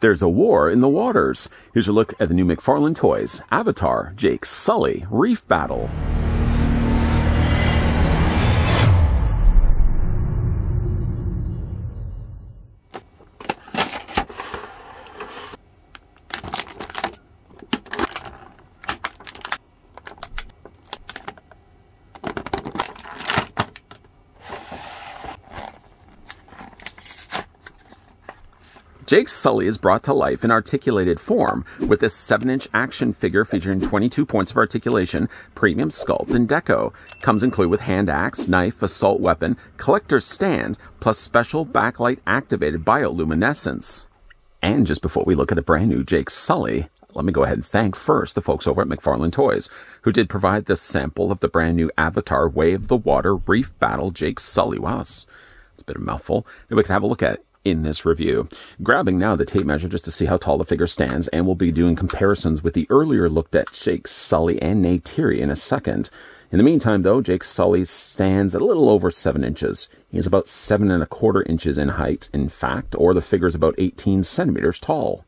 There's a war in the waters. Here's a look at the new McFarlane toys. Avatar, Jake Sully, Reef Battle. Jake Sully is brought to life in articulated form with this 7-inch action figure featuring 22 points of articulation, premium sculpt, and deco. Comes included with hand axe, knife, assault weapon, collector's stand, plus special backlight activated bioluminescence. And just before we look at a brand new Jake Sully, let me go ahead and thank first the folks over at McFarlane Toys, who did provide this sample of the brand new Avatar Way of the Water Reef Battle Jake Sully. Wow, it's a bit of a mouthful. Maybe we can have a look at it in this review. Grabbing now the tape measure just to see how tall the figure stands, and we'll be doing comparisons with the earlier looked at Jake Sully and Neytiri in a second. In the meantime, though, Jake Sully stands a little over 7 inches. He's about 7¼ inches in height, in fact, or the figure's about 18 centimeters tall.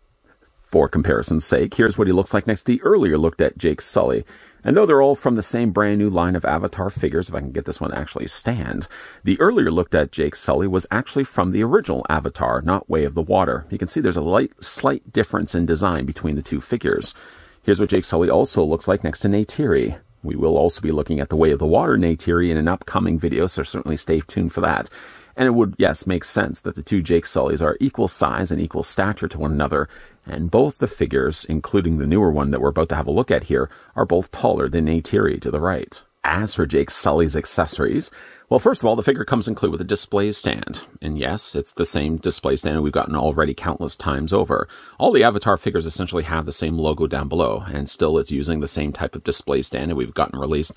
For comparison's sake, here's what he looks like next to the earlier looked at Jake Sully. And though they're all from the same brand new line of Avatar figures, if I can get this one to actually stand, the earlier looked at Jake Sully was actually from the original Avatar, not Way of the Water. You can see there's a slight difference in design between the two figures. Here's what Jake Sully also looks like next to Neytiri. We will also be looking at the Way of the Water Neytiri in an upcoming video, so certainly stay tuned for that. And it would, yes, make sense that the two Jake Sullys are equal size and equal stature to one another, and both the figures, including the newer one that we're about to have a look at here, are both taller than Neytiri to the right. As for Jake Sully's accessories, well, first of all, the figure comes included with a display stand. And yes, it's the same display stand we've gotten already countless times over. All the Avatar figures essentially have the same logo down below, and still it's using the same type of display stand that we've gotten released,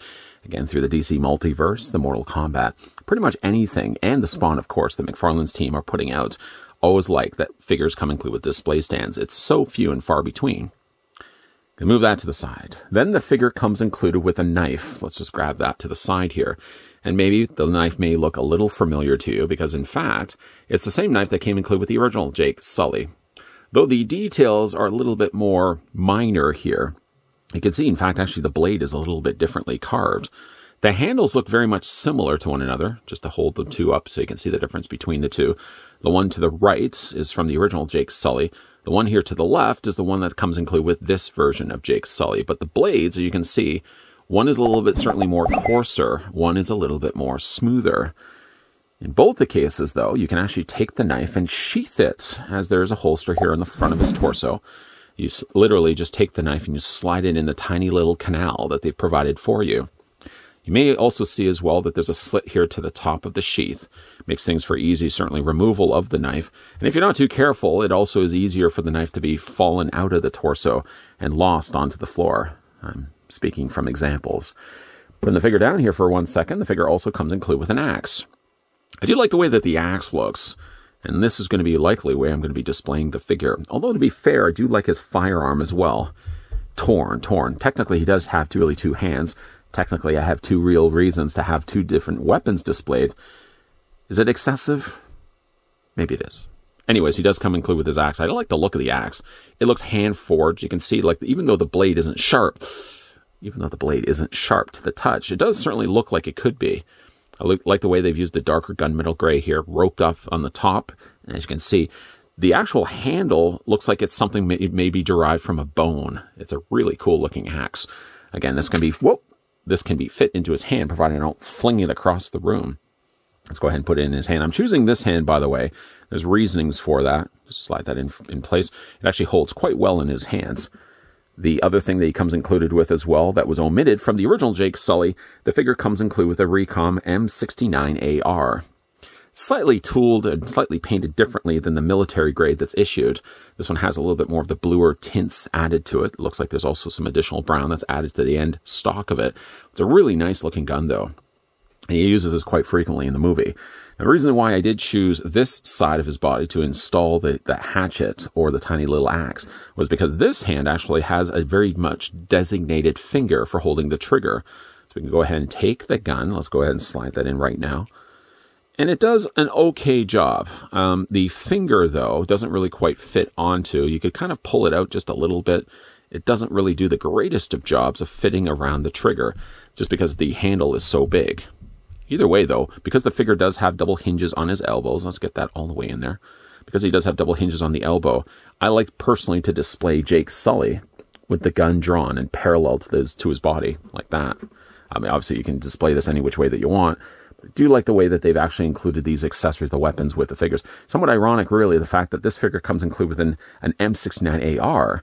again, through the DC Multiverse, the Mortal Kombat, pretty much anything, and the Spawn, of course, that McFarlane's team are putting out. Always like that figures come included with display stands. It's so few and far between. Can move that to the side. Then the figure comes included with a knife. Let's just grab that to the side here. And maybe the knife may look a little familiar to you because, in fact, it's the same knife that came included with the original Jake Sully. Though the details are a little bit more minor here. You can see, in fact, actually the blade is a little bit differently carved. The handles look very much similar to one another, just to hold the two up so you can see the difference between the two. The one to the right is from the original Jake Sully. The one here to the left is the one that comes included with this version of Jake Sully. But the blades, as you can see, one is a little bit certainly more coarser. One is a little bit more smoother. In both the cases, though, you can actually take the knife and sheath it, as there's a holster here on the front of his torso. You literally just take the knife and you slide it in the tiny little canal that they've provided for you. You may also see as well that there's a slit here to the top of the sheath. Makes things for easy, certainly, removal of the knife. And if you're not too careful, it also is easier for the knife to be fallen out of the torso and lost onto the floor. I'm speaking from examples. Putting the figure down here for 1 second, the figure also comes included with an axe. I do like the way that the axe looks, and this is going to be likely the way I'm going to be displaying the figure. Although, to be fair, I do like his firearm as well. Torn. Technically, he does have really two hands. Technically, I have two real reasons to have two different weapons displayed. Is it excessive? Maybe it is. Anyways, he does come included with his axe. I don't like the look of the axe. It looks hand-forged. You can see, like, even though the blade isn't sharp to the touch, it does certainly look like it could be. I like the way they've used the darker gunmetal gray here, roped off on the top. And as you can see, the actual handle looks like it's something maybe derived from a bone. It's a really cool-looking axe. Again, this can be fit into his hand, provided I don't fling it across the room. Let's go ahead and put it in his hand. I'm choosing this hand, by the way. There's reasonings for that. Just slide that in place. It actually holds quite well in his hands. The other thing that he comes included with as well that was omitted from the original Jake Sully, the figure comes included with a Recom M69AR. Slightly tooled and slightly painted differently than the military grade that's issued. This one has a little bit more of the bluer tints added to it. It looks like there's also some additional brown that's added to the end stock of it. It's a really nice looking gun, though. And he uses this quite frequently in the movie. And the reason why I did choose this side of his body to install the hatchet or the tiny little axe was because this hand actually has a very much designated finger for holding the trigger. So we can go ahead and take the gun. Let's go ahead and slide that in right now. And it does an okay job. The finger, though, doesn't really quite fit onto. You could kind of pull it out just a little bit. It doesn't really do the greatest of jobs of fitting around the trigger, just because the handle is so big. Either way, though, because the figure does have double hinges on his elbows, let's get that all the way in there. Because he does have double hinges on the elbow, I like personally to display Jake Sully with the gun drawn and parallel to his body, like that. I mean, obviously you can display this any which way that you want. I do like the way that they've actually included these accessories, the weapons, with the figures. Somewhat ironic, really, the fact that this figure comes included with an M69AR,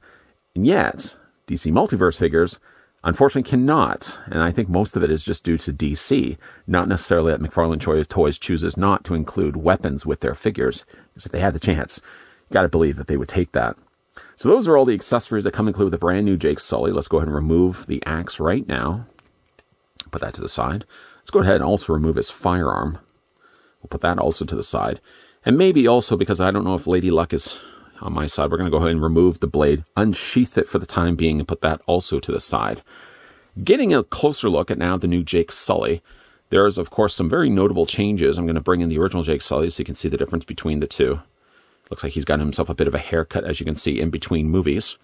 and yet DC Multiverse figures unfortunately cannot, and I think most of it is just due to DC, not necessarily that McFarlane Toys chooses not to include weapons with their figures, because if they had the chance, you got to believe that they would take that. So those are all the accessories that come included with the brand new Jake Sully. Let's go ahead and remove the axe right now. Put that to the side. Let's go ahead and also remove his firearm. We'll put that also to the side. And maybe also, because I don't know if Lady Luck is on my side, we're going to go ahead and remove the blade, unsheath it for the time being, and put that also to the side. Getting a closer look at now the new Jake Sully, there's, of course, some very notable changes. I'm going to bring in the original Jake Sully so you can see the difference between the two. Looks like he's got himself a bit of a haircut, as you can see, in between movies.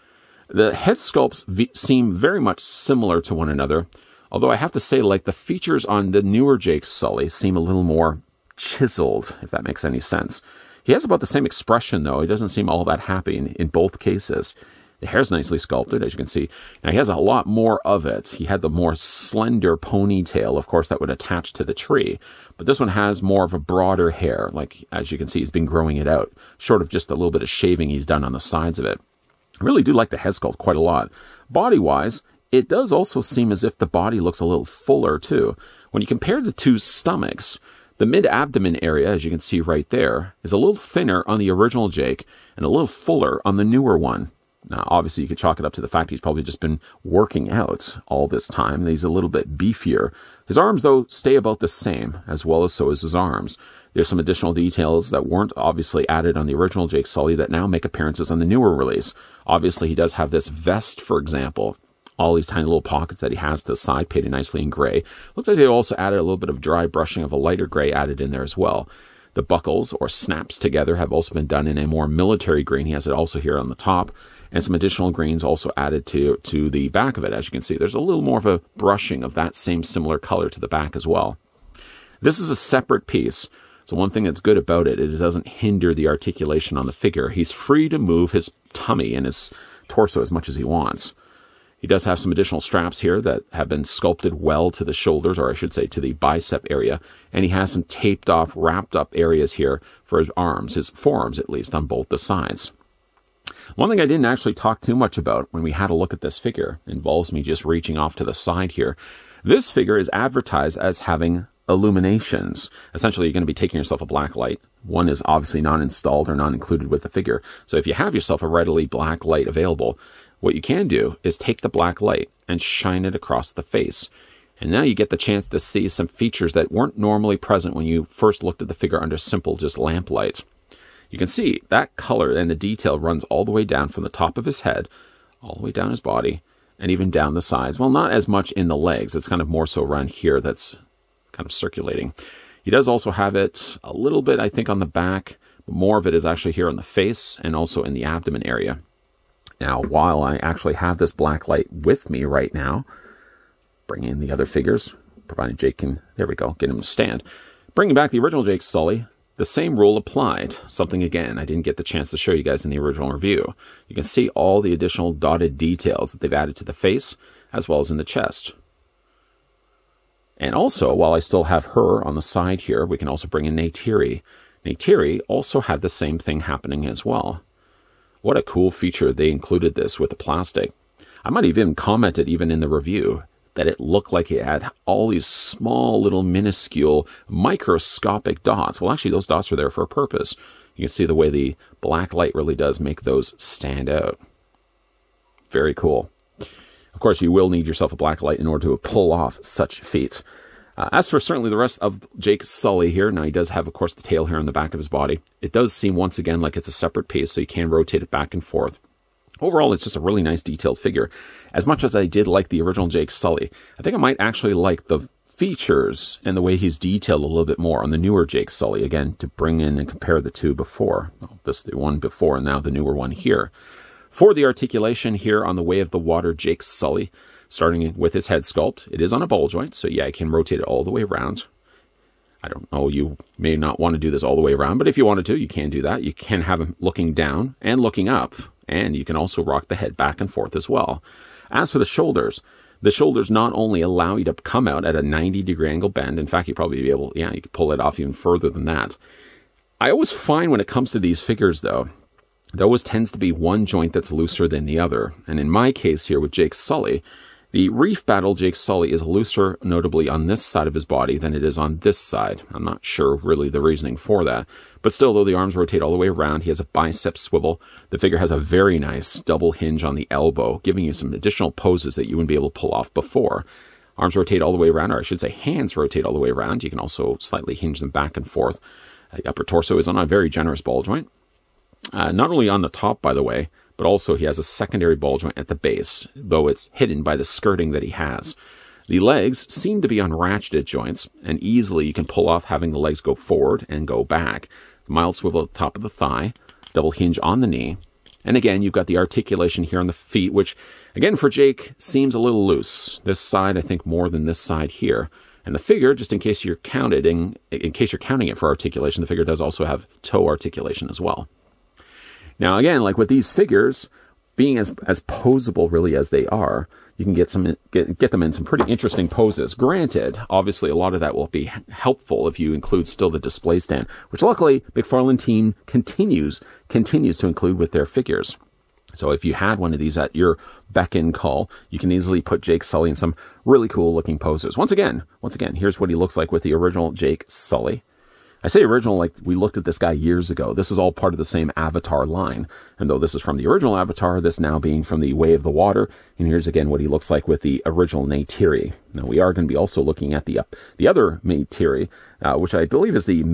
The head sculpts seem very much similar to one another, although I have to say, like, the features on the newer Jake Sully seem a little more chiseled, if that makes any sense. He has about the same expression, though. He doesn't seem all that happy in both cases. The hair's nicely sculpted, as you can see. Now, he has a lot more of it. He had the more slender ponytail, of course, that would attach to the tree. But this one has more of a broader hair. Like, as you can see, he's been growing it out, short of just a little bit of shaving he's done on the sides of it. I really do like the head sculpt quite a lot. Body-wise, it does also seem as if the body looks a little fuller, too. When you compare the two stomachs, the mid-abdomen area, as you can see right there, is a little thinner on the original Jake and a little fuller on the newer one. Now, obviously, you could chalk it up to the fact he's probably just been working out all this time. He's a little bit beefier. His arms, though, stay about the same, as well as so is his arms. There's some additional details that weren't obviously added on the original Jake Sully that now make appearances on the newer release. Obviously, he does have this vest, for example. All these tiny little pockets that he has to the side, painted nicely in gray. Looks like they also added a little bit of dry brushing of a lighter gray added in there as well. The buckles, or snaps together, have also been done in a more military green. He has it also here on the top. And some additional greens also added to the back of it. As you can see, there's a little more of a brushing of that same similar color to the back as well. This is a separate piece. So one thing that's good about it, it doesn't hinder the articulation on the figure. He's free to move his tummy and his torso as much as he wants. He does have some additional straps here that have been sculpted well to the shoulders, or I should say to the bicep area. And he has some taped off, wrapped up areas here for his arms, his forearms at least, on both the sides. One thing I didn't actually talk too much about when we had a look at this figure involves me just reaching off to the side here. This figure is advertised as having illuminations. Essentially, you're going to be taking yourself a black light. One is obviously not installed or not included with the figure. So if you have yourself a readily black light available, what you can do is take the black light and shine it across the face. And now you get the chance to see some features that weren't normally present when you first looked at the figure under simple just lamplight. You can see that color and the detail runs all the way down from the top of his head, all the way down his body, and even down the sides. Well, not as much in the legs. It's kind of more so around here that's kind of circulating. He does also have it a little bit, I think, on the back. But more of it is actually here on the face and also in the abdomen area. Now, while I actually have this black light with me right now, bring in the other figures, provided Jake can, there we go, get him to stand. Bringing back the original Jake Sully, the same rule applied. Something, again, I didn't get the chance to show you guys in the original review. You can see all the additional dotted details that they've added to the face, as well as in the chest. And also, while I still have her on the side here, we can also bring in Neytiri. Neytiri also had the same thing happening as well. What a cool feature they included this with the plastic. I might even commented even in the review that it looked like it had all these small little minuscule microscopic dots. Well, actually, those dots are there for a purpose. You can see the way the black light really does make those stand out. Very cool. Of course, you will need yourself a black light in order to pull off such feats. As for certainly the rest of Jake Sully here, now he does have, of course, the tail hair on the back of his body. It does seem, once again, like it's a separate piece, so you can rotate it back and forth. Overall, it's just a really nice detailed figure. As much as I did like the original Jake Sully, I think I might actually like the features and the way he's detailed a little bit more on the newer Jake Sully, again, to bring in and compare the two before. Well, this the one before and now the newer one here. For the articulation here on the Way of the Water Jake Sully, starting with his head sculpt, it is on a ball joint, so yeah, I can rotate it all the way around. I don't know, you may not want to do this all the way around, but if you wanted to, you can do that. You can have him looking down and looking up, and you can also rock the head back and forth as well. As for the shoulders not only allow you to come out at a 90-degree angle bend, in fact, you'd probably be able, you could pull it off even further than that. I always find when it comes to these figures, though, there always tends to be one joint that's looser than the other. And in my case here with Jake Sully, the Reef Battle Jake Sully is looser, notably on this side of his body, than it is on this side. I'm not sure really the reasoning for that. But still, though the arms rotate all the way around, he has a bicep swivel. The figure has a very nice double hinge on the elbow, giving you some additional poses that you wouldn't be able to pull off before. Arms rotate all the way around, or I should say hands rotate all the way around. You can also slightly hinge them back and forth. The upper torso is on a very generous ball joint. Not only on the top, by the way, but also he has a secondary ball joint at the base, though it's hidden by the skirting that he has. The legs seem to be on ratcheted joints, and easily you can pull off having the legs go forward and go back. The mild swivel at the top of the thigh, double hinge on the knee, and again, you've got the articulation here on the feet, which, again, for Jake, seems a little loose. This side, I think, more than this side here. And the figure, just in case you're counting it for articulation, the figure does also have toe articulation as well. Now, again, like with these figures, being as posable really as they are, you can get them in some pretty interesting poses. Granted, obviously, a lot of that will be helpful if you include still the display stand, which luckily McFarlane team continues to include with their figures. So if you had one of these at your beck and call, you can easily put Jake Sully in some really cool looking poses. Once again, here's what he looks like with the original Jake Sully. I say original like we looked at this guy years ago. This is all part of the same Avatar line. And though this is from the original Avatar, this now being from the Way of the Water. And here's again what he looks like with the original Neytiri. Now we are going to be also looking at the other Neytiri, which I believe is the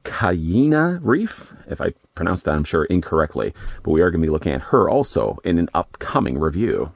Sully Reef. If I pronounced that, I'm sure incorrectly. But we are going to be looking at her also in an upcoming review.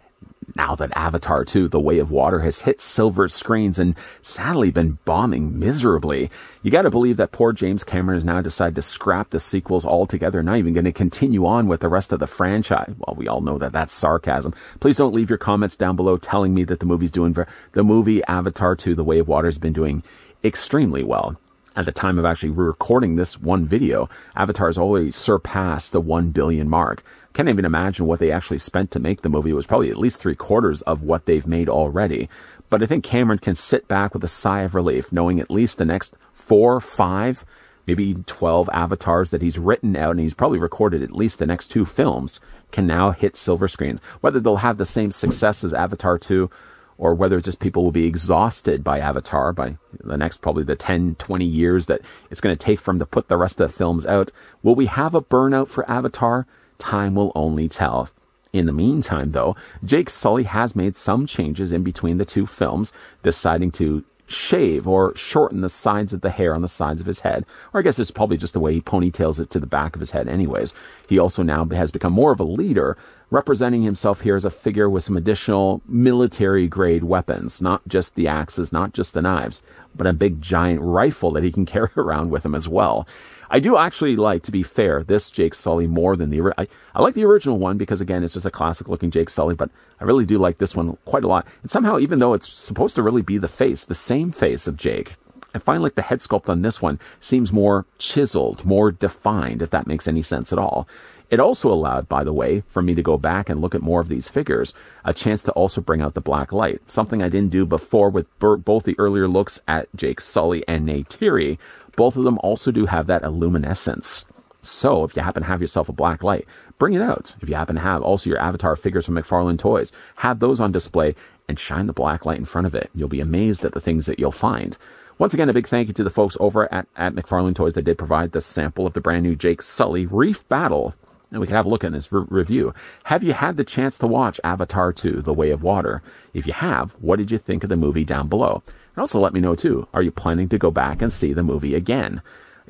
Now that Avatar 2, The Way of Water, has hit silver screens and sadly been bombing miserably, you gotta believe that poor James Cameron has now decided to scrap the sequels altogether, not even going to continue on with the rest of the franchise. Well, we all know that that's sarcasm. Please don't leave your comments down below telling me that the movie Avatar 2, The Way of Water has been doing extremely well. At the time of actually recording this one video, Avatar has already surpassed the 1 billion mark. Can't even imagine what they actually spent to make the movie. It was probably at least 3/4 of what they've made already. But I think Cameron can sit back with a sigh of relief, knowing at least the next 4, 5, maybe 12 Avatars that he's written out, and he's probably recorded at least the next 2 films, can now hit silver screens. Whether they'll have the same success as Avatar 2, or whether just people will be exhausted by Avatar by the next probably the 10, 20 years that it's going to take for him to put the rest of the films out. Will we have a burnout for Avatar? Time will only tell. In the meantime, though, Jake Sully has made some changes in between the 2 films, deciding to shave or shorten the sides of the hair on the sides of his head. Or I guess it's probably just the way he ponytails it to the back of his head anyways. He also now has become more of a leader, representing himself here as a figure with some additional military-grade weapons. Not just the axes, not just the knives, but a big giant rifle that he can carry around with him as well. I do actually like, to be fair, this Jake Sully more than the... I like the original one because, again, it's just a classic-looking Jake Sully, but I really do like this one quite a lot. And somehow, even though it's supposed to really be the same face of Jake, I find like the head sculpt on this one seems more chiseled, more defined, if that makes any sense at all. It also allowed, by the way, for me to go back and look at more of these figures, a chance to also bring out the black light, something I didn't do before with both the earlier looks at Jake Sully and Neytiri. Both of them also do have that illuminescence. So if you happen to have yourself a black light, bring it out. If you happen to have also your Avatar figures from McFarlane Toys, have those on display and shine the black light in front of it. You'll be amazed at the things that you'll find. Once again, a big thank you to the folks over at McFarlane Toys that did provide the sample of the brand new Jake Sully Reef Battle. And we can have a look at this review. Have you had the chance to watch Avatar 2, The Way of Water? If you have, what did you think of the movie down below? And also let me know, too, are you planning to go back and see the movie again?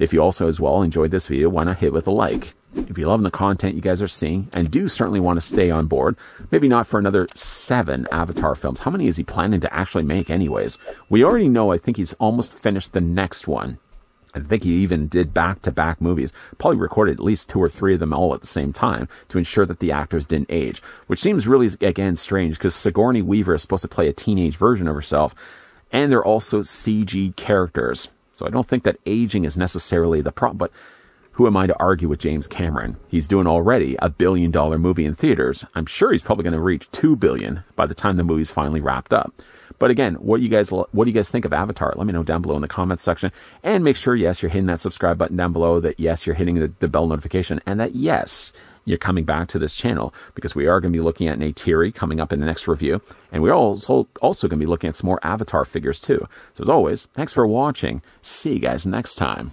If you also as well enjoyed this video, why not hit with a like? If you love the content you guys are seeing and do certainly want to stay on board, maybe not for another 7 Avatar films. How many is he planning to actually make anyways? We already know, I think he's almost finished the next one. I think he even did back-to-back movies, probably recorded at least 2 or 3 of them all at the same time to ensure that the actors didn't age, which seems really, again, strange because Sigourney Weaver is supposed to play a teenage version of herself, and they're also CG characters. So I don't think that aging is necessarily the problem, but who am I to argue with James Cameron? He's doing already a $1 billion movie in theaters. I'm sure he's probably going to reach $2 billion by the time the movie's finally wrapped up. But again, what do you guys think of Avatar? Let me know down below in the comments section. And make sure, yes, you're hitting that subscribe button down below, that yes, you're hitting the bell notification, and that yes, you're coming back to this channel, because we are going to be looking at Neytiri coming up in the next review. And we're also going to be looking at some more Avatar figures too. So as always, thanks for watching. See you guys next time.